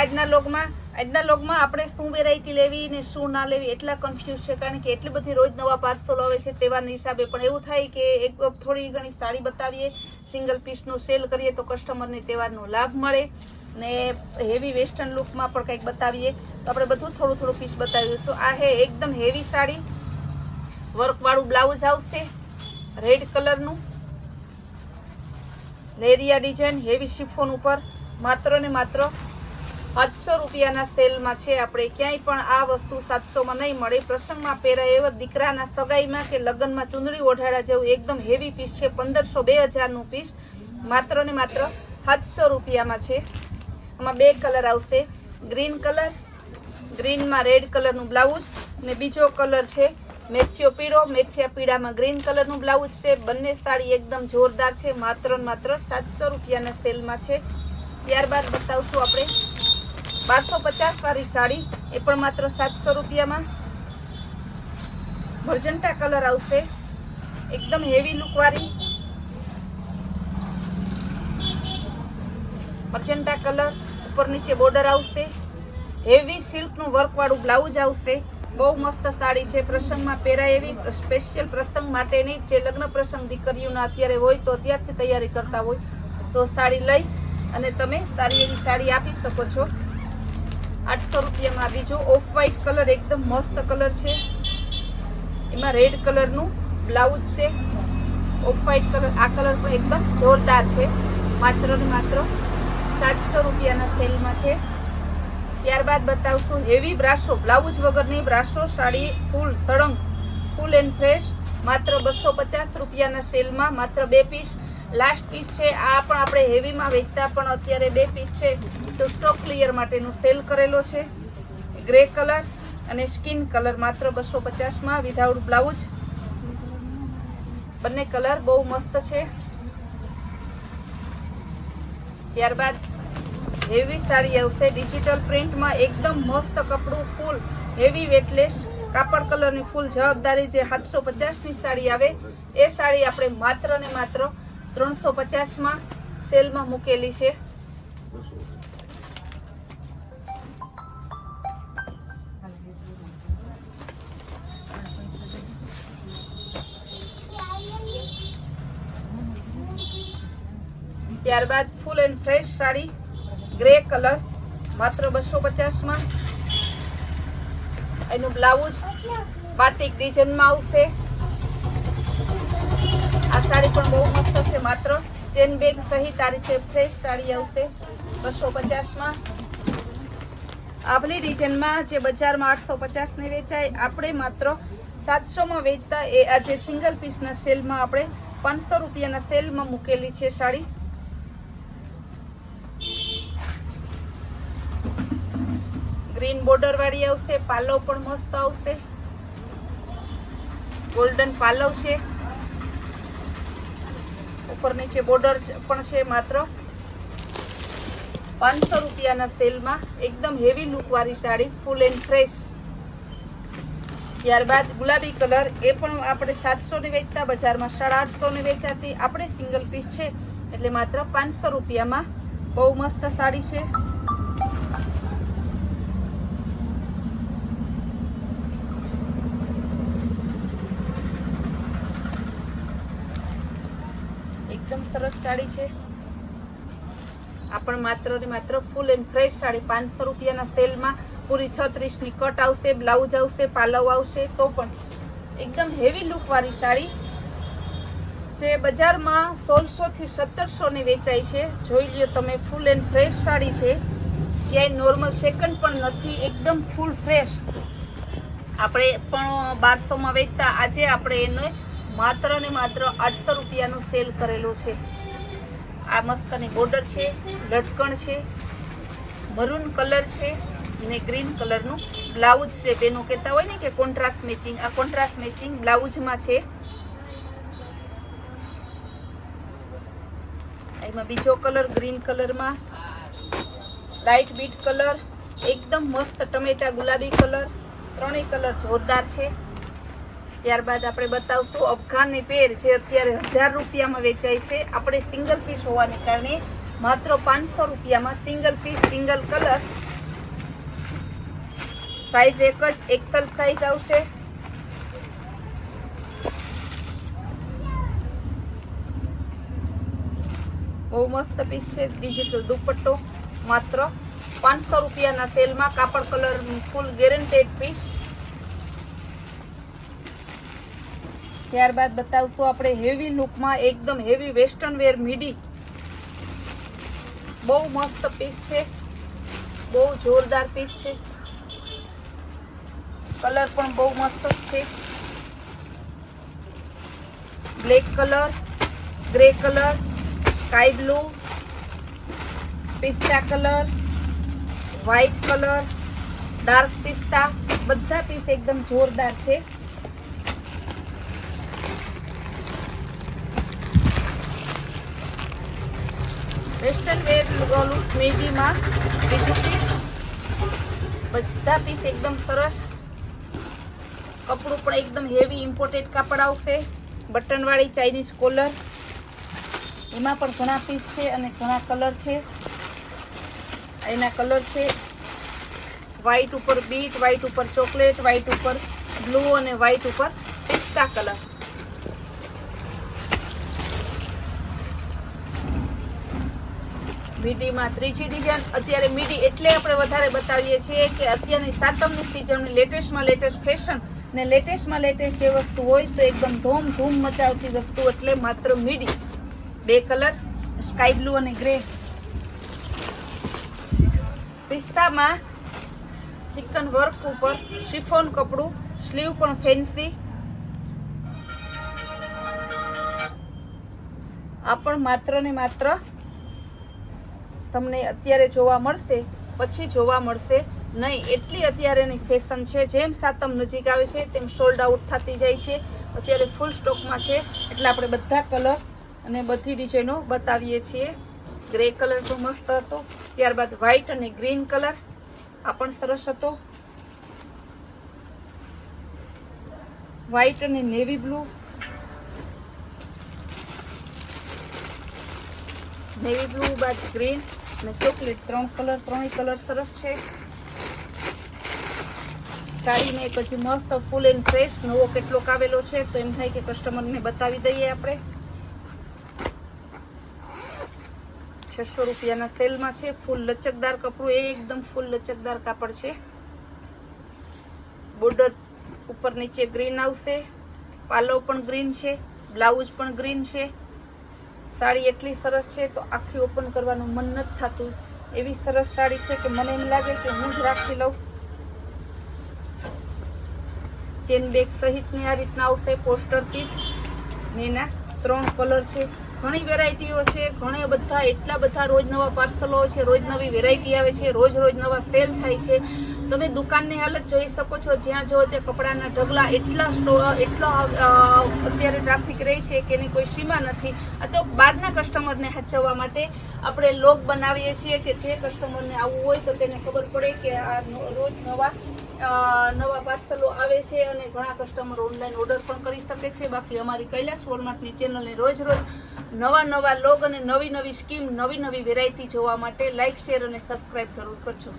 આજના લોગમાં આપણે શું વેરાયટી લેવી ને શું ના લેવી એટલા કન્ફ્યુઝ છે, કારણ કે એટલી બધી રોજ નવા પાર્સલ આવે છે તહેવારના હિસાબે. પણ એવું થાય કે એક થોડી ઘણી સાડી બતાવીએ, સિંગલ પીસનું સેલ કરીએ તો કસ્ટમરને તહેવારનો લાભ મળે, ને હેવી વેસ્ટર્ન લુકમાં પણ કંઈક બતાવીએ તો આપણે બધું થોડું પીસ બતાવીશું. આ હે એકદમ હેવી સાડી, વર્કવાળું બ્લાઉઝ આવશે, રેડ કલરનું લેરિયા ડિઝાઇન, હેવી શિફોન ઉપર, માત્ર ને માત્ર 700 રૂપિયાના સેલમાં છે. આપણે ક્યાંય પણ આ વસ્તુ 700માં નહીં મળે. પ્રસંગમાં પહેરાય એવા, દીકરાના સગાઈમાં કે લગ્નમાં ચૂંદડી ઓઢાડા જેવું એકદમ હેવી પીસ છે. 1500-2000નું પીસ માત્ર ને માત્ર 700 રૂપિયામાં છે. આમાં બે કલર આવશે, ગ્રીન કલર, ગ્રીનમાં રેડ કલરનું બ્લાઉઝ, ને બીજો કલર છે મેથિયો પીળો, મેથિયા પીળામાં ગ્રીન કલરનું બ્લાઉઝ છે. બંને સાડી એકદમ જોરદાર છે, માત્ર ને માત્ર 700 રૂપિયાના સેલમાં છે. ત્યારબાદ બતાવશું આપણે 1250 વાળી સાડી, એ પણ માત્ર 700 રૂપિયામાં. મર્જન્ટા કલર આવશે, એકદમ હેવી લુક વાળી મર્જન્ટા કલર, ઉપર નીચે બોર્ડર આવશે, હેવી સિલ્કનું વર્ક વાળું બ્લાઉઝ આવશે. બહુ મસ્ત સાડી છે, પ્રસંગમાં પહેરાય એવી, સ્પેશિયલ પ્રસંગ માટેની. જે લગ્ન પ્રસંગ દીકરીઓના અત્યારે હોય તો અત્યારથી તૈયારી કરતા હોય તો સાડી લઈ અને તમે સારી એવી સાડી આપી શકો છો. 800 રૂપિયામાં બીજો ઓફ વ્હાઈટ કલર, એકદમ મસ્ત કલર છે, એમાં રેડ કલરનું બ્લાઉઝ છે. ઓફ વ્હાઈટ કલર, આ કલર પણ એકદમ જોરદાર છે, માત્ર ને માત્ર 700 રૂપિયાના સેલમાં છે. ત્યારબાદ બતાવશું હેવી બ્રાસો, બ્લાઉઝ વગરની બ્રાસો સાડી, ફૂલ સળંગ, ફૂલ એન્ડ ફ્રેશ, માત્ર 250 રૂપિયાના સેલમાં. માત્ર 2 પીસ લાસ્ટ પીસ છે. આ પણ આપણે હેવીમાં વેચતા, પણ અત્યારે 2 પીસ છે તો સ્ટોક ક્લિયર માટેનું સેલ કરેલો છે. ગ્રે કલર અને સ્કિન કલર, માત્ર 250માં વિધાઉટ બ્લાઉઝ. બંને કલર બહુ મસ્ત છે. ત્યારબાદ હેવી સાડી આવશે ડિજિટલ પ્રિન્ટમાં, એકદમ મસ્ત કપડું, ફૂલ હેવી વેટલેસ કાપડ કલરની ફૂલ જવાબદારી. જે 750ની સાડી આવે એ સાડી આપણે માત્ર ને માત્ર 350માં સેલમાં મૂકેલી છે. ત્યારબાદ full and fresh sari, grey colour, માત્ર 250માં. એનું બ્લાઉઝ બાટિક ડિઝાઇનમાં આવશે. આ સાડી પણ બહુ મસ્ત છે, માત્ર ચેન બેગ સહિત આ રીતે ફ્રેશ સાડી આવશે 250માં. આભલી ડિઝાઇનમાં જે બજારમાં 850 ને વેચાય, આપણે માત્ર 700માં વેચતા એ આજે સિંગલ પીસના સેલમાં આપણે 500 રૂપિયાના સેલમાં મૂકેલી છે સાડી. ગ્રીન બોર્ડર વાળી આવશે, પાલવ પણ મસ્ત આવશે, ગોલ્ડન પાલવ છે, ઉપર નીચે બોર્ડર પણ છે. માત્ર 500 રૂપિયાના સેલમાં એકદમ હેવી લુક વાળી સાડી, ફૂલ એન્ડ ફ્રેશ. ત્યારબાદ ગુલાબી કલર, એ પણ આપણે 700 ની વેચતા, બજારમાં 850 ની વેચાતી. આપણે સિંગલ પીસ છે એટલે માત્ર 500 રૂપિયામાં. બહુ મસ્ત સાડી છે. એકદમ સરસ સાડી છે. આ પણ માત્ર ને માત્ર ફૂલ એન્ડ ફ્રેશ સાડી 500 રૂપિયાના સેલમાં. પૂરી 36ની કટ આવશે, બ્લાઉઝ આવશે, પાલવ આવશે, તો પણ એકદમ હેવી લુક વાળી સાડી. જે બજારમાં 1600 થી 1700 ની વેચાય છે. જોઈ લ્યો તમે, ફૂલ એન્ડ ફ્રેશ સાડી છે, ક્યાંય નોર્મલ સેકન્ડ પણ નથી, એકદમ ફૂલ ફ્રેશ. આપણે પણ 1200માં વેચતા, આજે આપણે એને માત્ર ને માત્ર 800 રૂપિયાનું સેલ કરેલું છે. આ મસ્તની બોર્ડર છે, લટકણ છે, મરૂન કલર છે ને ગ્રીન કલરનું બ્લાઉઝ છે. બેનો કહેતા હોય ને કે કોન્ટ્રાસ્ટ મેચિંગ, આ કોન્ટ્રાસ્ટ મેચિંગ બ્લાઉઝમાં છે. એમાં બીજો કલર ગ્રીન કલરમાં, લાઇટ બીટ કલર, એકદમ મસ્ત ટમેટા ગુલાબી કલર, ત્રણેય કલર જોરદાર છે. ત્યારબાદ આપણે બતાવશું અફઘાની પેર, જે અત્યારે 1000 રૂપિયામાં વેચાય છે. આપણે સિંગલ પીસ હોવાને કારણે માત્ર 500 રૂપિયામાં single piece, single colour size એક જ એક્સેલ સાઈઝ આવશે. બહુ મસ્ત પીસ છે. ડિજિટલ દુપટ્ટો માત્ર 500 રૂપિયાના સેલમાં. કાપડ કલર ફૂલ ગેરંટેડ પીસ. ત્યારબાદ બતાવશું આપણે હેવી લુકમાં એકદમ હેવી વેસ્ટર્ન વેર મીડી. બહુ મસ્ત પીસ છે, બહુ જોરદાર પીસ છે. કલર પણ બહુ મસ્ત છે. Black colour, grey colour, sky blue, પિસ્તા કલર, વ્હાઈટ કલર, ડાર્ક પિસ્તા, બધા પીસ એકદમ જોરદાર છે. વેસ્ટર્ન વેર લુક મીડીમાં બીજું પીસ. બધા પીસ એકદમ સરસ. કપડું પણ એકદમ હેવી ઇમ્પોર્ટેડ કાપડ આવશે. બટનવાળી ચાઇનીઝ કોલર. એમાં પણ ઘણા પીસ છે અને ઘણા કલર છે. એના કલર છે વ્હાઈટ ઉપર બીટ, વ્હાઈટ ઉપર ચોકલેટ, વ્હાઈટ ઉપર બ્લુ અને વ્હાઈટ ઉપર પિસ્તા કલર. મીડીમાં ત્રીજી ડિઝાઇન. અત્યારે મીડી એટલે આપણે વધારે બતાવીએ છીએ કે અત્યારની સાતમની સિઝનની લેટેસ્ટમાં લેટેસ્ટ ફેશન ને લેટેસ્ટમાં લેટેસ્ટ જે વસ્તુ હોય તો એકદમ ધૂમ મચાવતી વસ્તુ એટલે માત્ર મીડી. બે કલર, સ્કાય બ્લુ અને ગ્રે. પિસ્તામાં ચિકન વર્ક ઉપર શિફોન કપડું, સ્લીવ પણ ફેન્સી. આ પણ માત્ર ને માત્ર તમને અત્યારે જોવા મળશે, પછી જોવા મળશે નહીં. એટલી અત્યારેની ફેશન છે. જેમ સાતમ નજીક આવે છે તેમ સોલ્ડ આઉટ થતી જાય છે. અત્યારે ફૂલ સ્ટોકમાં છે એટલે આપણે બધા કલર અને બધી ડિઝાઇનો બતાવીએ છીએ. ગ્રે કલર તો મસ્ત હતો. ત્યારબાદ વ્હાઈટ અને ગ્રીન કલર, આ પણ સરસ હતો. વ્હાઈટ અને નેવી બ્લુ, નેવી બ્લુ બાદ ગ્રીન અને ચોકલેટ, ત્રણેય કલર સરસ છે. સાડીને એક હજી મસ્ત ફૂલ એન્ડ ફ્રેશ નવો કેટલોક આવેલો છે તો એમ થાય કે કસ્ટમરને બતાવી દઈએ આપણે. 600 રૂપિયાના સેલમાં છે. ફૂલ લચકદાર કપડું, એકદમ ફૂલ લચકદાર કાપડ છે. બોર્ડર ઉપર નીચે ગ્રીન આવશે. પાલો પણ ગ્રીન છે, બ્લાઉઝ પણ ગ્રીન છે. સાડી એટલી સરસ છે તો આખી ઓપન કરવાનું મન નથી થતું. એવી સરસ સાડી છે કે મને એમ લાગે કે હું જ રાખી લઉં. ચેન બેગ સહિતની આ રીતના આવશે પોસ્ટર પીસ. એના 3 કલર છે. ઘણી વેરાયટીઓ છે, ઘણા બધા એટલા બધા રોજ નવા પાર્સલો છે, રોજ નવી વેરાયટી આવે છે, રોજ નવા સેલ થાય છે. તમે દુકાનની હાલત જોઈ શકો છો. જ્યાં જો તે કપડાના ઢગલા એટલો અત્યારે ટ્રાફિક રહી છે કે એની કોઈ સીમા નથી. આ તો બહારના કસ્ટમરને સાચવવા માટે આપણે લોગ બનાવીએ છીએ કે જે કસ્ટમરને આવવું હોય તો તેને ખબર પડે કે આ રોજ નવા પાર્સલો આવે છે અને ઘણા કસ્ટમર ઓનલાઈન ઓર્ડર પણ કરી શકે છે. બાકી અમારી કૈલાસ વોલમાર્ટની ચેનલને રોજ નવા લોગ અને નવી સ્કીમ, નવી વેરાયટી જોવા માટે લાઇક, શેર અને સબસ્ક્રાઇબ જરૂર કરજો.